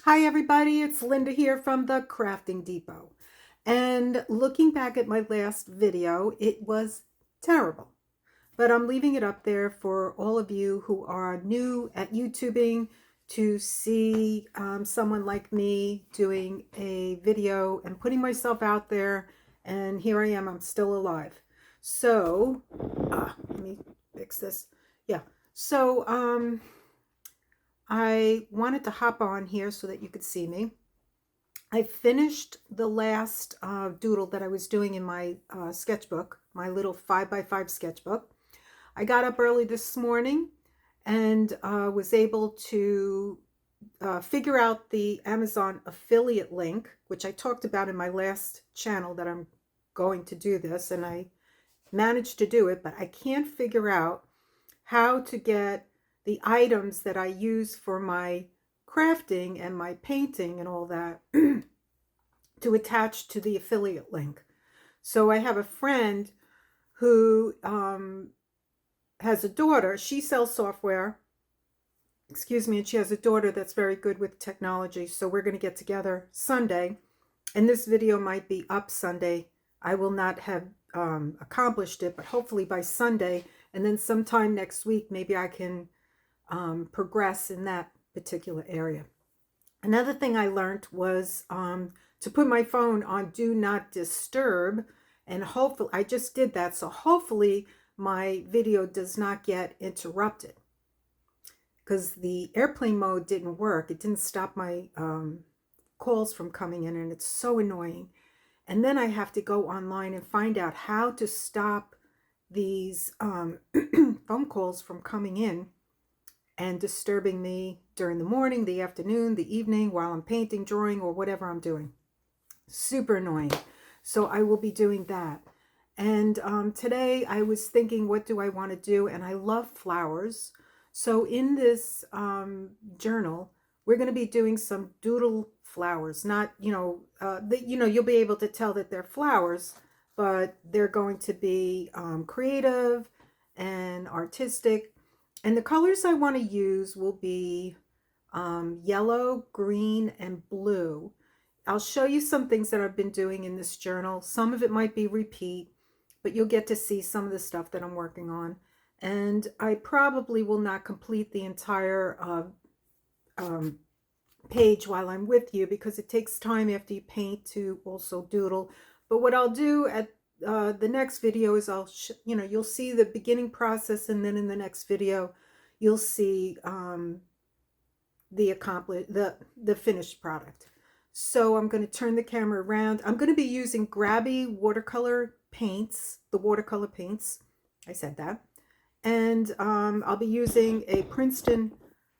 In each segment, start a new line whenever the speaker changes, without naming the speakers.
Hi everybody, it's Linda here from the Crafting Depot. And looking back at my last video, it was terrible. But I'm leaving it up there for all of you who are new at YouTubing to see someone like me doing a video and putting myself out there. And here I am, I'm still alive. So, let me fix this. Yeah. So, I wanted to hop on here so that you could see me. I finished the last doodle that I was doing in my sketchbook, my little 5x5 sketchbook. I got up early this morning and was able to figure out the Amazon affiliate link, which I talked about in my last channel that I'm going to do this, and I managed to do it, but I can't figure out how to get the items that I use for my crafting and my painting and all that to attach to the affiliate link. So I have a friend who has a daughter. She sells software, excuse me, and she has a daughter that's very good with technology. So we're going to get together Sunday, and this video might be up Sunday. I will not have accomplished it, but hopefully by Sunday, and then sometime next week, maybe I can progress in that particular area. Another thing I learned was to put my phone on do not disturb, and hopefully I just did that, so hopefully my video does not get interrupted, because the airplane mode didn't work. It didn't stop my calls from coming in, and it's so annoying. And then I have to go online and find out how to stop these phone calls from coming in and disturbing me during the morning, the afternoon, the evening, while I'm painting, drawing, or whatever I'm doing. Super annoying. So I will be doing that. And today I was thinking, what do I want to do? And I love flowers. So in this journal, we're going to be doing some doodle flowers. Not, you'll be able to tell that they're flowers, but they're going to be creative and artistic. And the colors I want to use will be yellow, green, and blue. I'll show you some things that I've been doing in this journal. Some of it might be repeat, but you'll get to see some of the stuff that I'm working on. And I probably will not complete the entire page while I'm with you, because it takes time after you paint to also doodle. But what I'll do at the next video is you'll see the beginning process, and then in the next video you'll see the finished product. So I'm going to turn the camera around. I'm going to be using grabby watercolor paints, the watercolor paints. I said that. And I'll be using a Princeton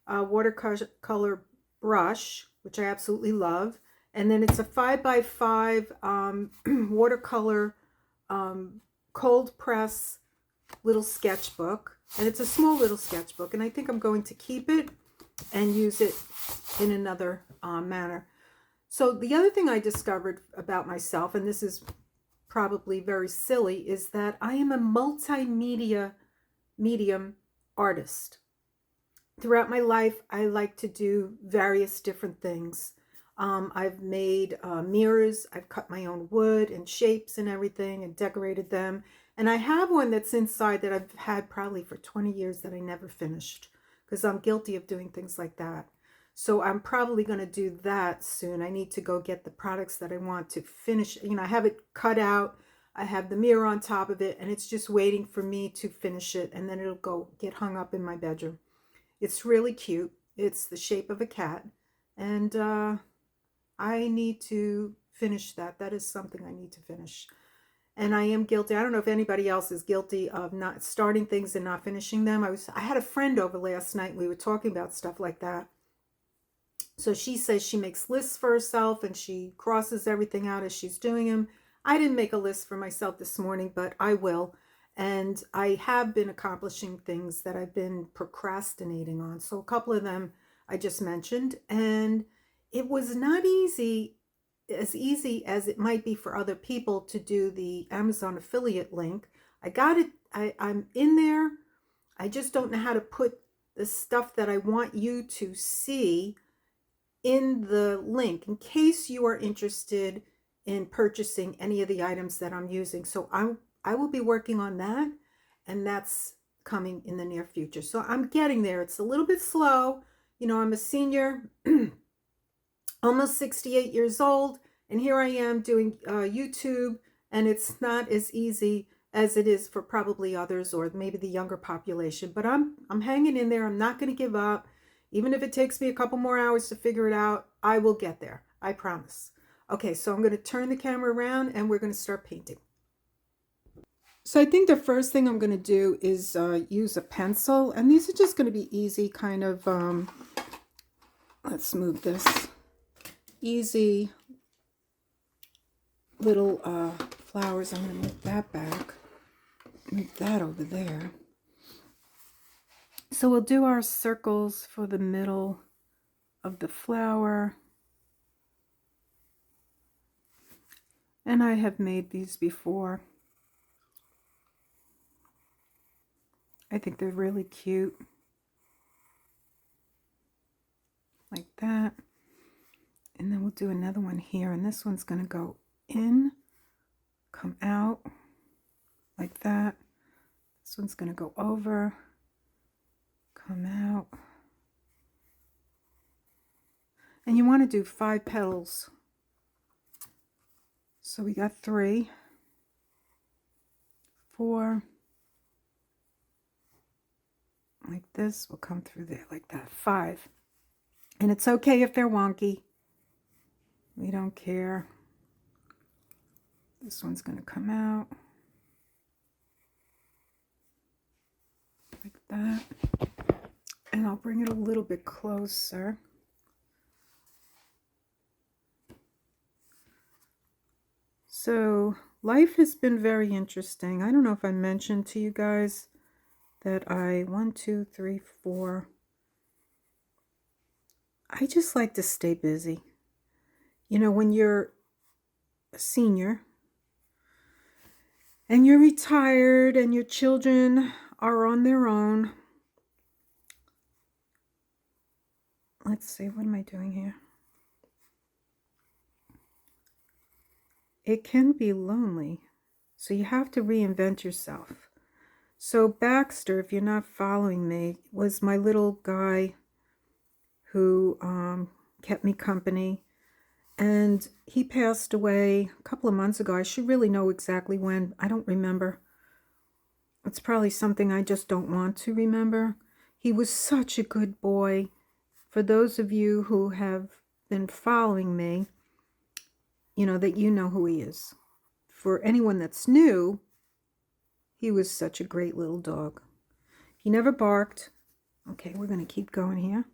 watercolor brush, which I absolutely love. And then it's a 5x5 watercolor cold press little sketchbook. And it's a small little sketchbook. And I think I'm going to keep it and use it in another manner. So the other thing I discovered about myself, and this is probably very silly, is that I am a multimedia medium artist. Throughout my life, I like to do various different things. I've made mirrors. I've cut my own wood and shapes and everything and decorated them. And I have one that's inside that I've had probably for 20 years that I never finished, because I'm guilty of doing things like that. So I'm probably going to do that soon. I need to go get the products that I want to finish. I have it cut out. I have the mirror on top of it, and it's just waiting for me to finish it, and then it'll go get hung up in my bedroom. It's really cute. It's the shape of a cat, and I need to finish that. That is something I need to finish. And I am guilty. I don't know if anybody else is guilty of not starting things and not finishing them. I had a friend over last night, and we were talking about stuff like that. So she says she makes lists for herself and she crosses everything out as she's doing them. I didn't make a list for myself this morning, but I will. And I have been accomplishing things that I've been procrastinating on. So a couple of them I just mentioned. And it was not easy as it might be for other people to do the Amazon affiliate link. I got it. I'm in there. I just don't know how to put the stuff that I want you to see in the link in case you are interested in purchasing any of the items that I'm using. So I will be working on that, and that's coming in the near future. So I'm getting there. It's a little bit slow. You know, I'm a senior, almost 68 years old, and here I am doing YouTube, and it's not as easy as it is for probably others or maybe the younger population. But I'm hanging in there. I'm not going to give up. Even if it takes me a couple more hours to figure it out, I will get there. I promise. Okay, so I'm going to turn the camera around and we're going to start painting. So I think the first thing I'm going to do is use a pencil, and these are just going to be easy kind of, let's move this, easy little flowers. I'm going to move that back, move that over there. So we'll do our circles for the middle of the flower. And I have made these before. I think they're really cute. Like that. And then we'll do another one here. And this one's going to go in, come out, like that. This one's going to go over, come out. And you want to do 5 petals. So we got 3, 4, like this, will come through there like that, 5. And it's okay if they're wonky. We don't care. This one's going to come out like that. And I'll bring it a little bit closer. So life has been very interesting. I don't know if I mentioned to you guys that I just like to stay busy. You know, when you're a senior and you're retired and your children are on their own. Let's see, what am I doing here? It can be lonely, so you have to reinvent yourself. So Baxter, if you're not following me, was my little guy who kept me company. And he passed away a couple of months ago. I should really know exactly when. I don't remember. It's probably something I just don't want to remember. He was such a good boy. For those of you who have been following me, you know that you know who he is. For anyone that's new, he was such a great little dog. He never barked. Okay, we're going to keep going here.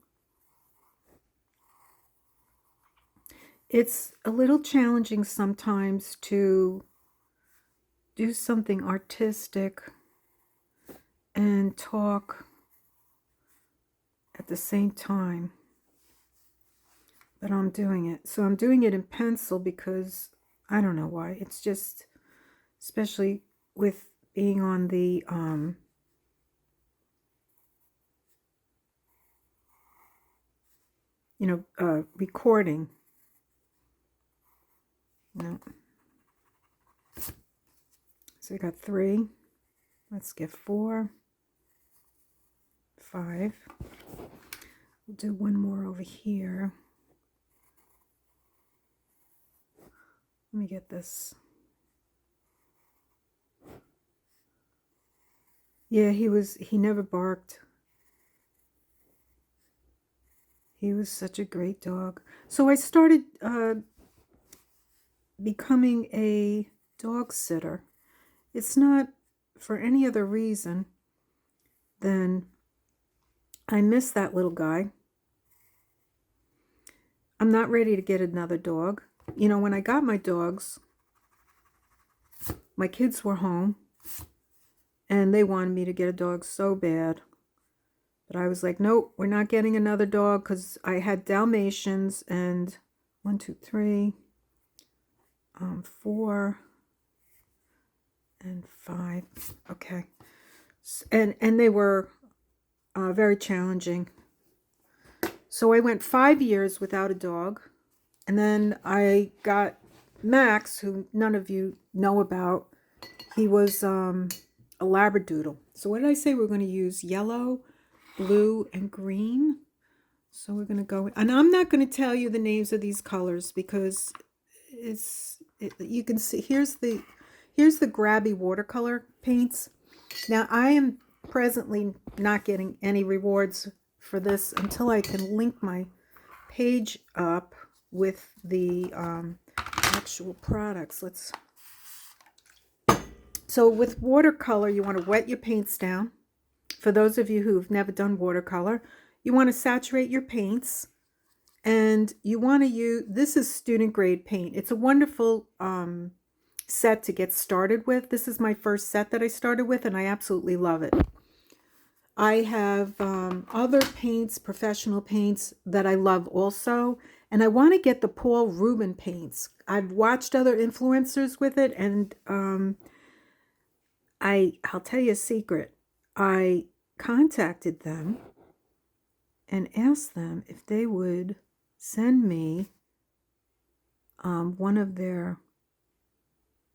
It's a little challenging sometimes to do something artistic and talk at the same time, but I'm doing it. So I'm doing it in pencil because I don't know why. It's just, especially with being on the recording. No. So we got 3. Let's get 4, 5. We'll do one more over here. Let me get this. Yeah, he never barked. He was such a great dog. So I started becoming a dog sitter. It's not for any other reason than I miss that little guy. I'm not ready to get another dog. You know, when I got my dogs, my kids were home and they wanted me to get a dog so bad. But I was like, nope, we're not getting another dog, because I had Dalmatians and 1, 2, 3, 4, and 5. Okay. And they were very challenging. So I went 5 years without a dog. And then I got Max, who none of you know about. He was a Labradoodle. So what did I say? We're going to use yellow, blue, and green. So we're going to go, and I'm not going to tell you the names of these colors because you can see, here's the grabby watercolor paints. Now I am presently not getting any rewards for this until I can link my page up with the actual products. So with watercolor, you want to wet your paints down. For those of you who've never done watercolor, you want to saturate your paints, and you want to use, this is student grade paint. It's a wonderful set to get started with. This is my first set that I started with, and I absolutely love it. I have other paints, professional paints, that I love also, and I want to get the Paul Rubin paints. I've watched other influencers with it, and I'll tell you a secret. I contacted them and asked them if they would send me one of their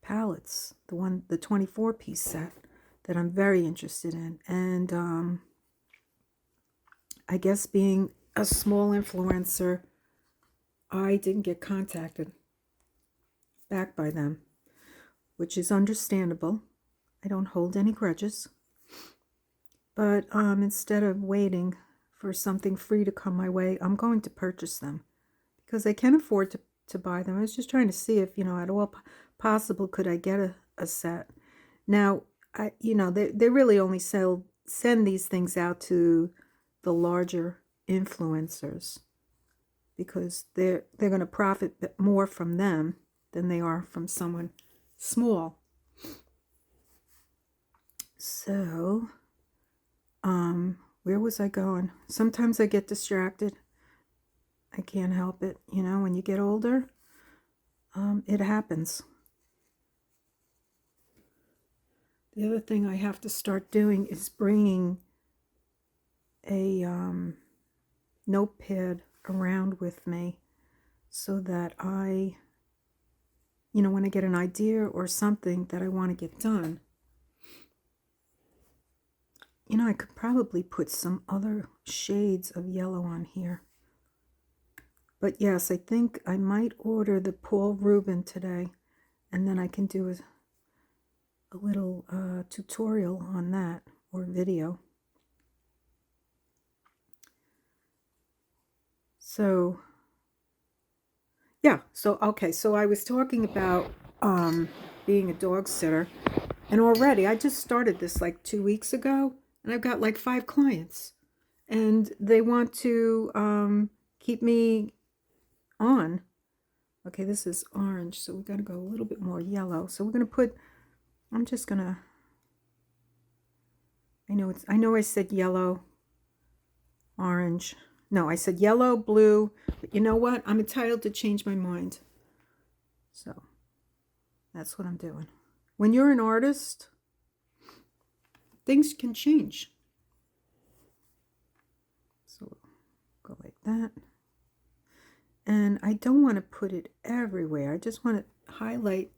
palettes, the 24-piece set that I'm very interested in. And I guess being a small influencer, I didn't get contacted back by them, which is understandable. I don't hold any grudges. But instead of waiting for something free to come my way, I'm going to purchase them because I can afford to buy them. I was just trying to see if, at all possible, could I get a set. Now, they really only send these things out to the larger influencers because they're going to profit more from them than they are from someone small. So, where was I going? Sometimes I get distracted. I can't help it. When you get older, it happens. The other thing I have to start doing is bringing a notepad around with me so that I, when I get an idea or something that I want to get done, I could probably put some other shades of yellow on here. But yes, I think I might order the Paul Rubin today, and then I can do a little tutorial on that, or video. So, yeah, okay, so I was talking about being a dog sitter, and already I just started this like 2 weeks ago, and I've got like 5 clients, and they want to keep me on. Okay, this is orange, so we got to go a little bit more yellow. So we're going to put, I'm just going to, I know I said yellow, orange. No, I said yellow, blue, but you know what? I'm entitled to change my mind. So that's what I'm doing. When you're an artist, things can change. So go like that. And I don't want to put it everywhere. I just want to highlight,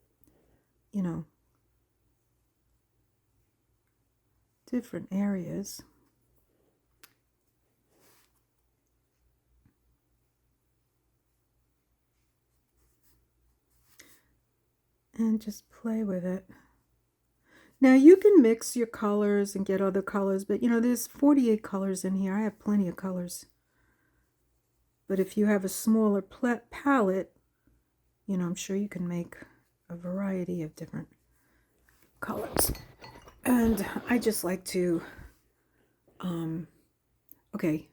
different areas. And just play with it. Now you can mix your colors and get other colors, but there's 48 colors in here. I have plenty of colors. But if you have a smaller palette, I'm sure you can make a variety of different colors. And I just like to, okay,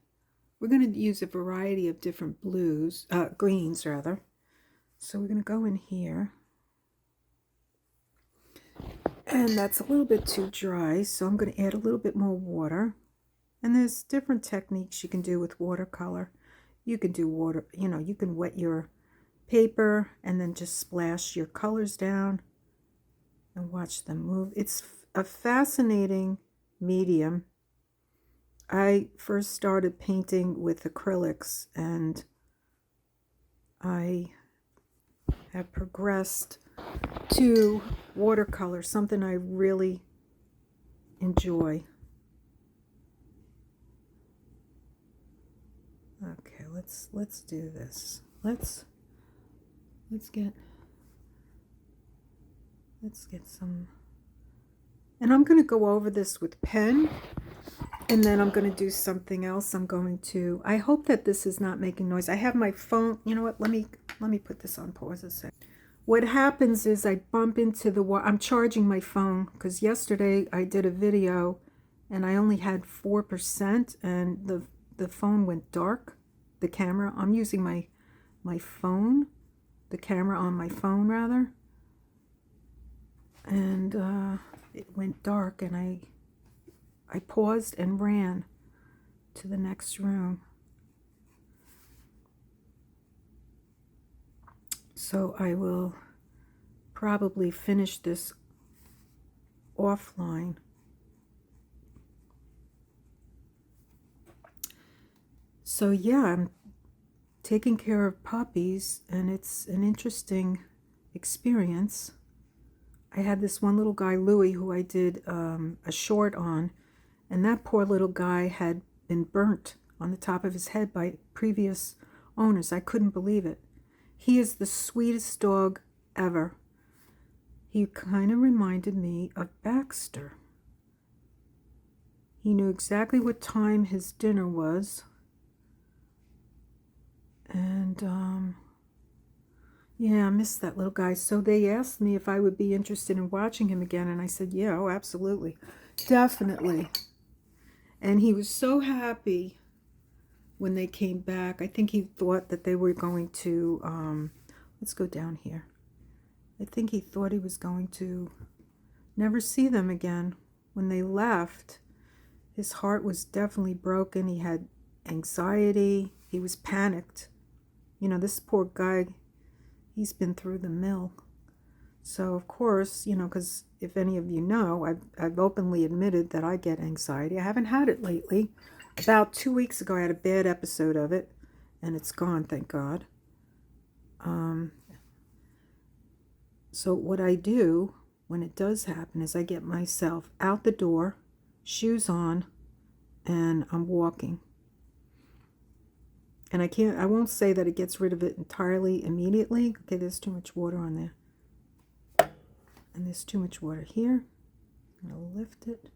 we're going to use a variety of different blues, greens rather. So we're going to go in here. And that's a little bit too dry, so I'm going to add a little bit more water. And there's different techniques you can do with watercolor. You can do water, you can wet your paper and then just splash your colors down and watch them move. It's a fascinating medium. I first started painting with acrylics, and I have progressed to watercolor, something I really enjoy. Okay, let's do this. Let's get some, and I'm going to go over this with pen, and then I'm going to do something else. I hope that this is not making noise. I have my phone. You know what? Let me put this on pause a sec. What happens is I bump into the wall. I'm charging my phone because yesterday I did a video and I only had 4% and the phone went dark. The camera. I'm using my phone, the camera on my phone rather. And it went dark, and I paused and ran to the next room. So I will probably finish this offline. So yeah, I'm taking care of puppies, and it's an interesting experience. I had this one little guy, Louie, who I did a short on, and that poor little guy had been burnt on the top of his head by previous owners. I couldn't believe it. He is the sweetest dog ever. He kind of reminded me of Baxter. He knew exactly what time his dinner was. And yeah, I miss that little guy. So they asked me if I would be interested in watching him again, and I said, yeah, oh, absolutely. Definitely. And he was so happy when they came back. I think he thought that they were going to, let's go down here. I think he thought he was going to never see them again. When they left, his heart was definitely broken. He had anxiety. He was panicked. You know, this poor guy, he's been through the mill. So, of course, you know, because if any of you know, I've openly admitted that I get anxiety. I haven't had it lately. About 2 weeks ago, I had a bad episode of it, and it's gone, thank God. So what I do when it does happen is I get myself out the door, shoes on, and I'm walking. And I won't say that it gets rid of it entirely immediately. Okay, there's too much water on there. And there's too much water here. I'm going to lift it.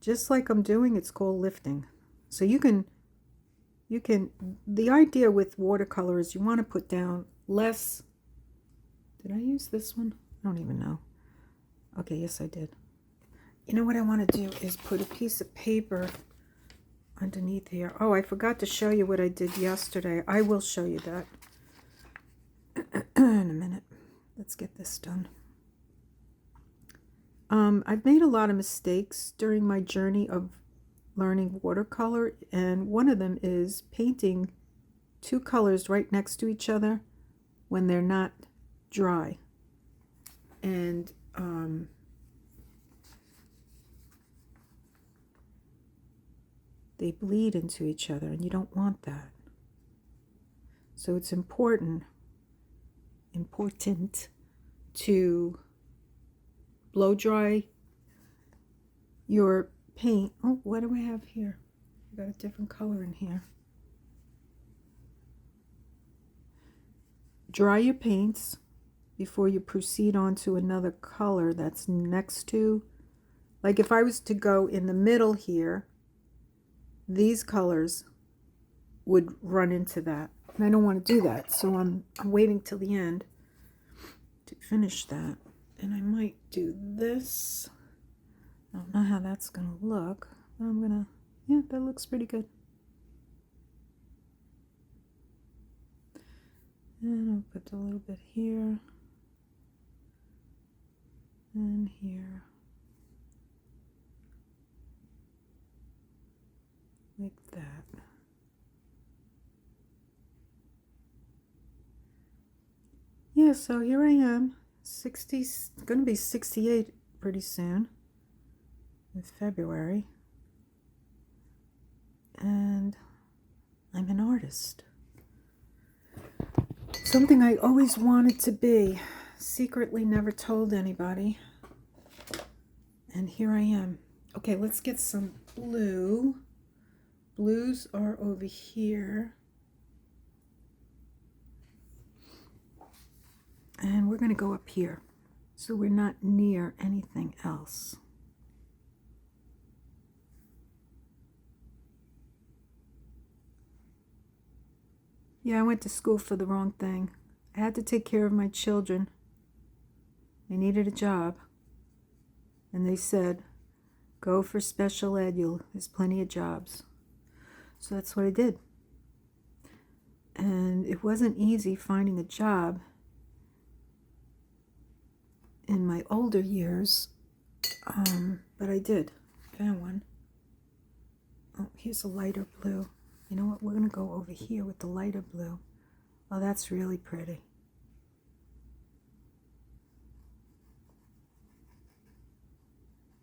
Just like I'm doing, it's called lifting. So you can, the idea with watercolor is you want to put down less. Did I use this one? I don't even know. Okay, yes I did. You know what I want to do is put a piece of paper underneath here. Oh, I forgot to show you what I did yesterday. I will show you that in a minute. Let's get this done. I've made a lot of mistakes during my journey of learning watercolor, and one of them is painting two colors right next to each other when they're not dry. And they bleed into each other, and you don't want that. So it's important to blow dry your paint. Oh, what do I have here? I got a different color in here. Dry your paints before you proceed on to another color that's next to. Like if I was to go in the middle here, these colors would run into that. And I don't want to do that, so I'm waiting till the end to finish that. And I might do this. I don't know how that's going to look. I'm going to, yeah, that looks pretty good. And I'll put a little bit here and here. Like that. Yeah, so here I am. 60, going to be 68 pretty soon in February. and I'm an artist. Something I always wanted to be, secretly never told anybody. And here I am. Okay, let's get some blue. Blues are over here. And we're going to go up here, so we're not near anything else. Yeah, I went to school for the wrong thing. I had to take care of my children. I needed a job. And they said, go for special ed, there's plenty of jobs. So that's what I did. And it wasn't easy finding a job in my older years, but I did. Found one. Oh, here's a lighter blue. You know what? We're going to go over here with the lighter blue. Oh, that's really pretty.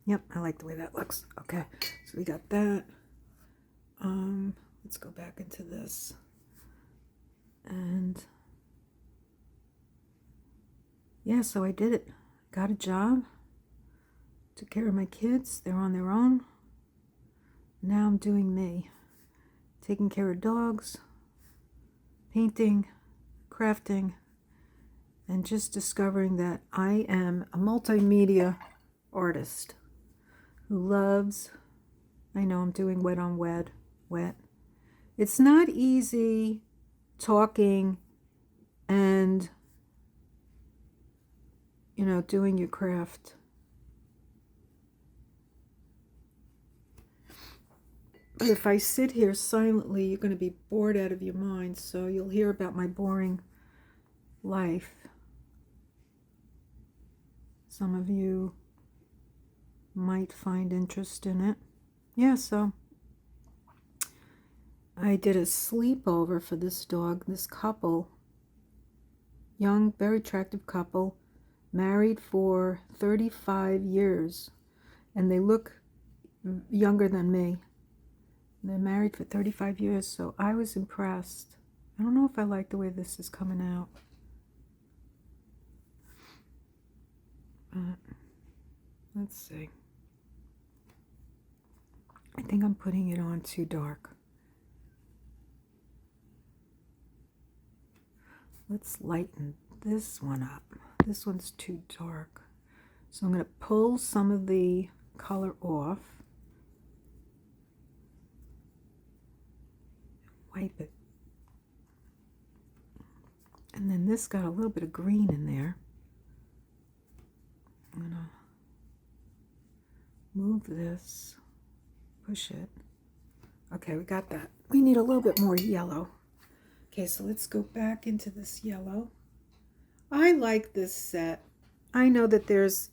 Yep, I like the way that looks. Okay, so we got that. Let's go back into this. And yeah, so I did it. Got a job. Took care of my kids. They're on their own. Now I'm doing me. Taking care of dogs, painting, crafting, and just discovering that I am a multimedia artist who loves, I know I'm doing wet on wet. It's not easy talking and, you know, doing your craft. But if I sit here silently, you're going to be bored out of your mind, so you'll hear about my boring life. Some of you might find interest in it. Yeah, so I did a sleepover for this dog, this couple, young, very attractive couple, married for 35 years, and they look younger than me. They're married for 35 years, so I was impressed. I don't know if I like the way this is coming out. Let's see. I think I'm putting it on too dark. Let's lighten this one up. This one's too dark. So I'm going to pull some of the color off. Wipe it. And then this got a little bit of green in there. I'm going to move this, push it. Okay, we got that. We need a little bit more yellow. Okay, so let's go back into this yellow. I like this set. I know that there's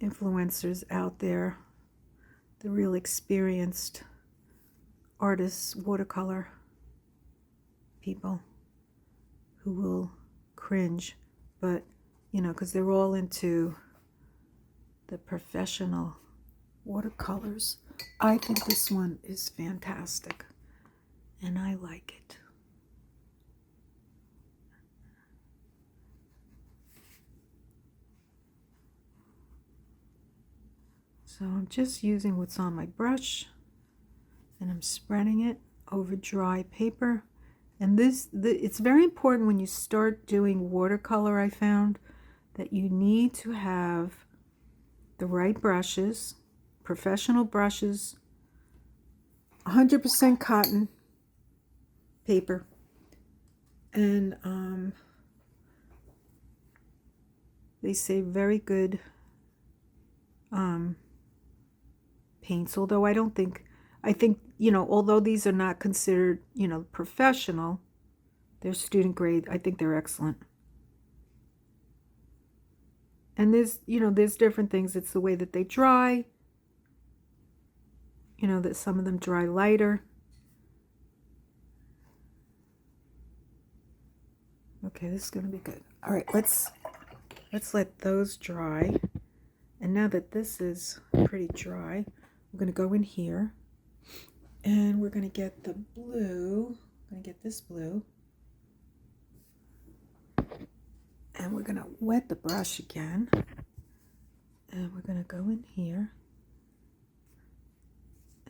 influencers out there, the real experienced artists, watercolor people who will cringe, but you know, because they're all into the professional watercolors. I think this one is fantastic and I like it. So I'm just using what's on my brush and I'm spreading it over dry paper. And it's very important when you start doing watercolor, I found, that you need to have the right brushes, professional brushes, 100% cotton paper, and they say very good paints, although I think, you know, although these are not considered, you know, professional, they're student grade, I think they're excellent. And there's, you know, there's different things. It's the way that they dry, you know, that some of them dry lighter. Okay, this is going to be good. All right, let's let those dry. And now that this is pretty dry, I'm going to go in here And we're going to get the blue. I'm going to get this blue. And we're going to wet the brush again. And we're going to go in here.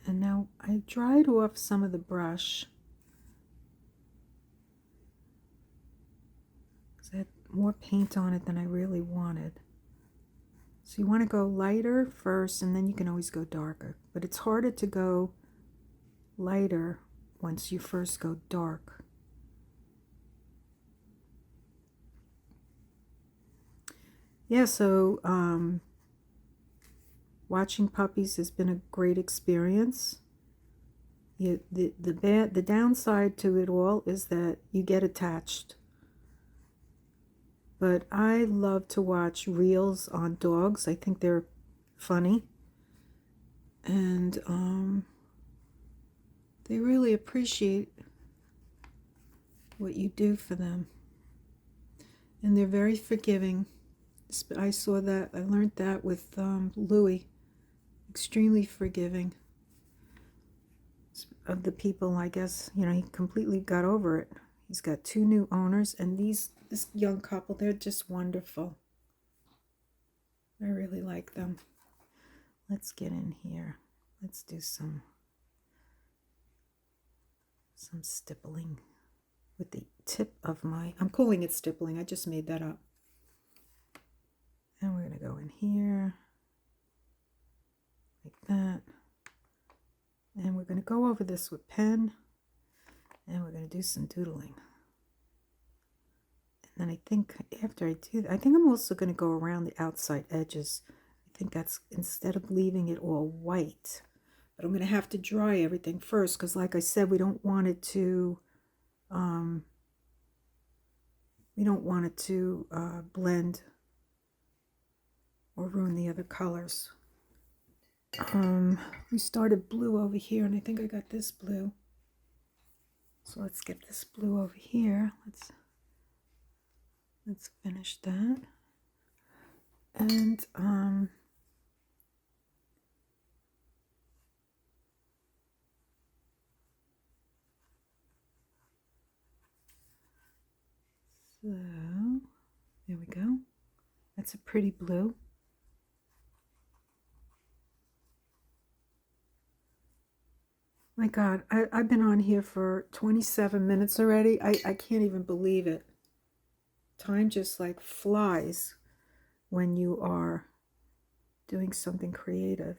And now I dried off some of the brush. Because I had more paint on it than I really wanted. So you want to go lighter first, and then you can always go darker. But it's harder to go lighter once you first go dark. Yeah, so watching puppies has been a great experience. The downside to it all is that you get attached. But I love to watch reels on dogs. I think they're funny. And they really appreciate what you do for them. And they're very forgiving. I saw that, I learned that with Louis. Extremely forgiving of the people, I guess. You know, he completely got over it. He's got 2 new owners, and this young couple, they're just wonderful. I really like them. Let's get in here. Let's do some stippling with the tip of my, I'm calling it stippling, I just made that up. And we're going to go in here like that. And we're going to go over this with pen, and we're going to do some doodling. And then I think after I do that, I think I'm also going to go around the outside edges. I think that's, instead of leaving it all white. But I'm going to have to dry everything first, because like I said, we don't want it to blend or ruin the other colors. We started blue over here, and I think I got this blue. So let's get this blue over here. Let's finish that. And so there we go. That's a pretty blue. My God, I've been on here for 27 minutes already. I can't even believe it. Time just like flies when you are doing something creative.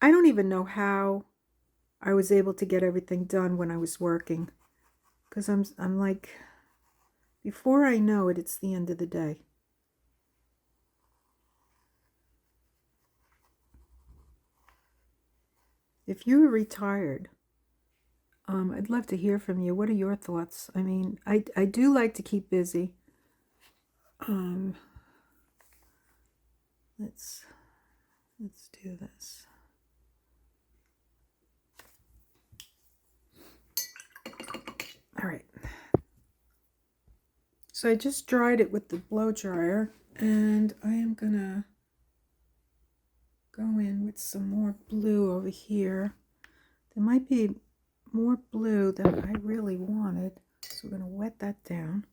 I don't even know how I was able to get everything done when I was working. Because I'm like, before I know it, it's the end of the day. If you were retired, I'd love to hear from you. What are your thoughts? I mean, I do like to keep busy. Let's do this. All right. So I just dried it with the blow dryer, and I am gonna go in with some more blue over here. There might be more blue than I really wanted, so we're gonna wet that down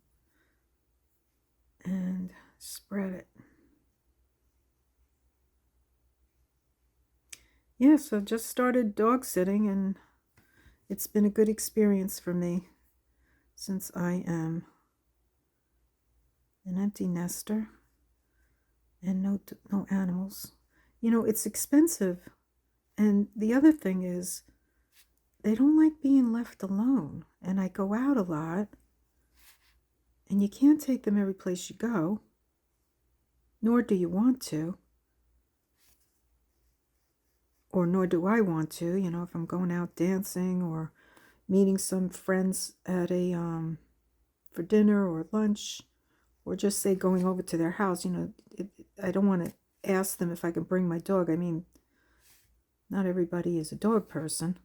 and spread it. Yeah, so just started dog sitting, and it's been a good experience for me since I am an empty nester and no animals. You know, it's expensive. And the other thing is, they don't like being left alone. And I go out a lot, and you can't take them every place you go, nor do you want to. Or nor do I want to, you know, if I'm going out dancing or meeting some friends at for dinner or lunch, or just say going over to their house, you know, I don't want to ask them if I can bring my dog. I mean, not everybody is a dog person.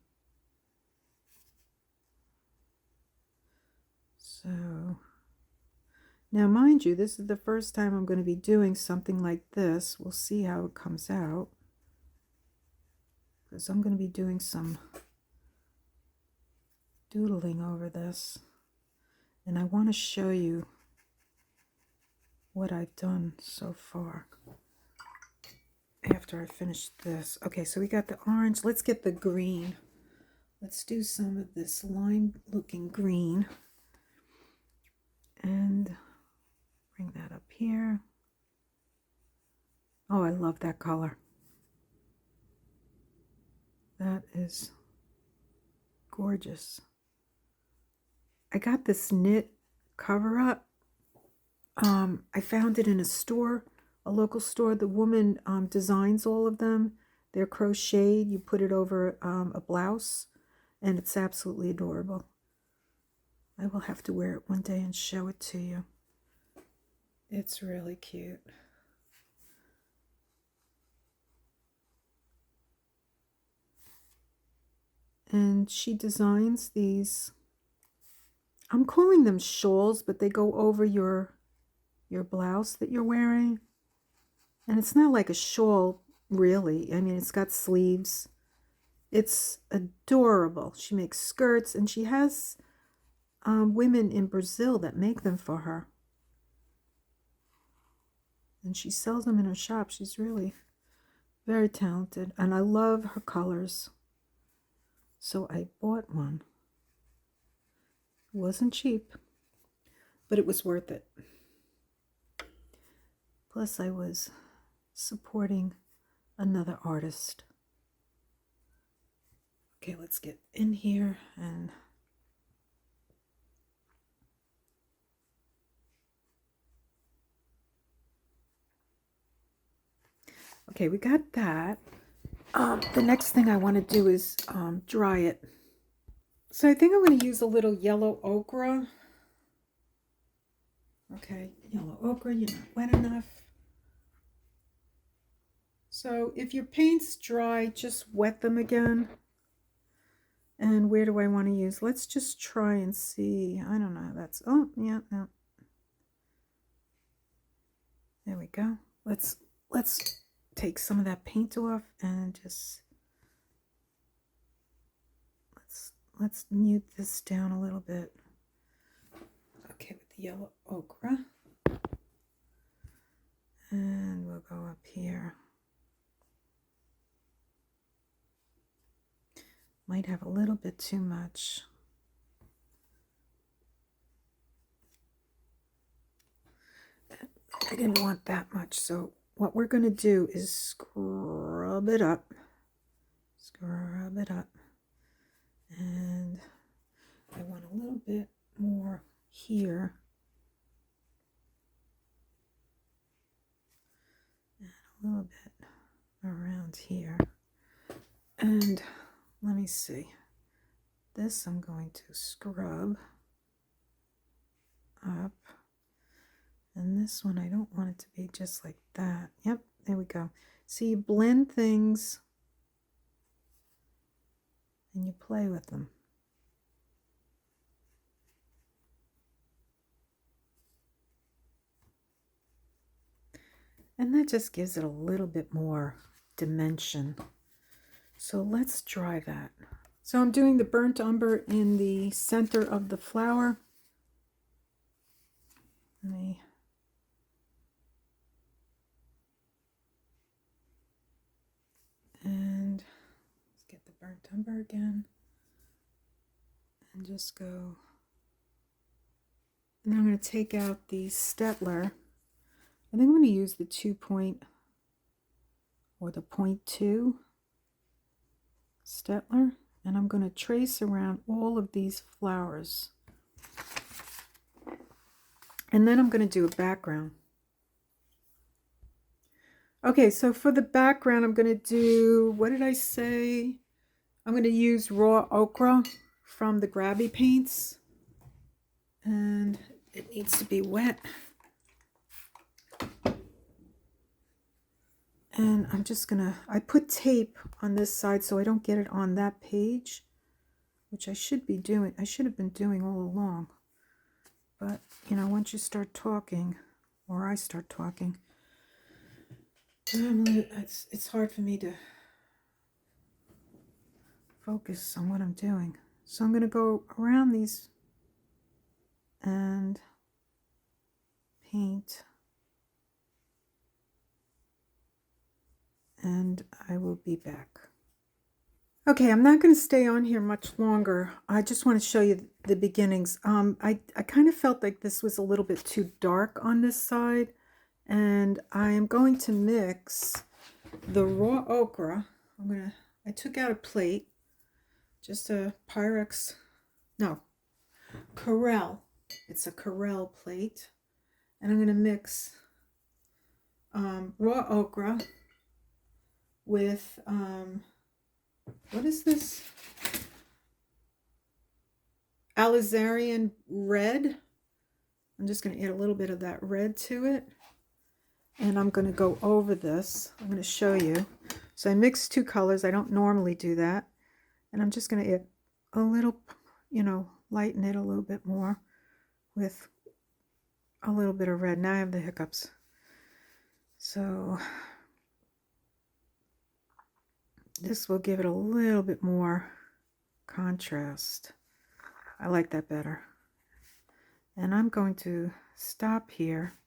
So, now mind you, this is the first time I'm going to be doing something like this. We'll see how it comes out. because I'm going to be doing some doodling over this, and I want to show you what I've done so far after I finish this. Okay, so we got the orange. Let's get the green. Let's do some of this lime looking green and bring that up here. Oh, I love that color. That is gorgeous. I got this knit cover up. I found it in a store, a local store. The woman designs all of them. They're crocheted. You put it over a blouse, and it's absolutely adorable. I will have to wear it one day and show it to you. It's really cute. And she designs these, I'm calling them shawls, but they go over your blouse that you're wearing. And it's not like a shawl, really. I mean, it's got sleeves. It's adorable. She makes skirts, and she has women in Brazil that make them for her. And she sells them in her shop. She's really very talented. And I love her colors. So I bought one. It wasn't cheap, but it was worth it. Plus, I was supporting another artist. Okay, let's get in here and okay, we got that. The next thing I want to do is dry it. So I think I'm going to use a little yellow ochre. Okay, yellow ochre, you're not wet enough. So if your paint's dry, just wet them again. And where do I want to use? Let's just try and see. I don't know. That's, oh, yeah, no. There we go. Let's take some of that paint off and just let's mute this down a little bit. Okay, with the yellow ochre. And we'll go up here. Might have a little bit too much. I didn't want that much, so what we're going to do is scrub it up. Scrub it up. And I want a little bit more here. And a little bit around here. And let me see. This I'm going to scrub up. And this one, I don't want it to be just like that. Yep, there we go. So you blend things and you play with them. And that just gives it a little bit more dimension. So let's dry that. So I'm doing the burnt umber in the center of the flower. And let's get the burnt umber again. And just go. And then I'm going to take out the Stettler. I think I'm going to use the 2-point or the 0.2 Stettler. And I'm going to trace around all of these flowers. And then I'm going to do a background. Okay, so for the background, I'm going to do, what did I say? I'm going to use raw ochre from the Grabby Paints. And it needs to be wet. And I'm just going to, I put tape on this side so I don't get it on that page, which I should be doing. I should have been doing all along. But, you know, once you start talking, or I start talking, it's hard for me to focus on what I'm doing. So I'm going to go around these and paint, and I will be back. Okay, I'm not going to stay on here much longer. I just want to show you the beginnings. I kind of felt like this was a little bit too dark on this side, and I am going to mix the raw ochre. I took out a plate, just a Pyrex, no, Corel. It's a Corel plate, and I'm going to mix raw ochre with what is this? Alizarin red. I'm just going to add a little bit of that red to it. And I'm going to go over this. I'm going to show you. So I mixed two colors. I don't normally do that. And I'm just going to add a little, lighten it a little bit more with a little bit of red. Now I have the hiccups. So this will give it a little bit more contrast. I like that better. And I'm going to stop here.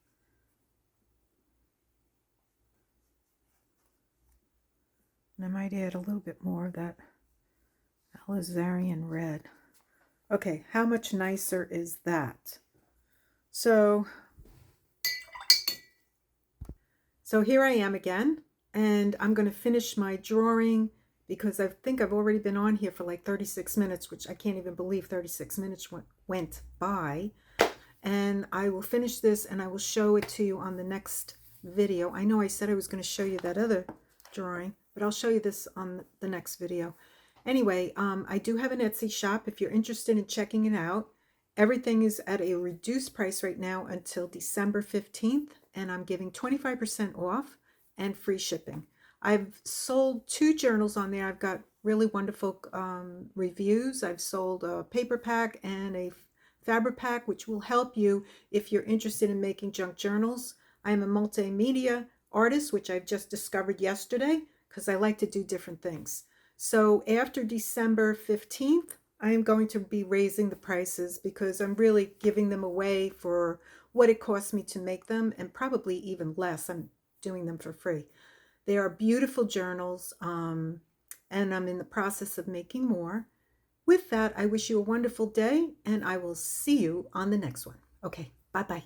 And I might add a little bit more of that Alizarin red. Okay, how much nicer is that? So here I am again, and I'm going to finish my drawing because I think I've already been on here for like 36 minutes, which I can't even believe 36 minutes went by. And I will finish this and I will show it to you on the next video. I know I said I was going to show you that other drawing, but I'll show you this on the next video. Anyway, I do have an Etsy shop if you're interested in checking it out. Everything is at a reduced price right now until December 15th, and I'm giving 25% off and free shipping. I've sold 2 journals on there. I've got really wonderful reviews. I've sold a paper pack and a fabric pack, which will help you if you're interested in making junk journals. I am a multimedia artist, which I've just discovered yesterday because I like to do different things. So after December 15th, I am going to be raising the prices because I'm really giving them away for what it costs me to make them, and probably even less. I'm doing them for free. They are beautiful journals, and I'm in the process of making more. With that, I wish you a wonderful day, and I will see you on the next one. Okay, bye-bye.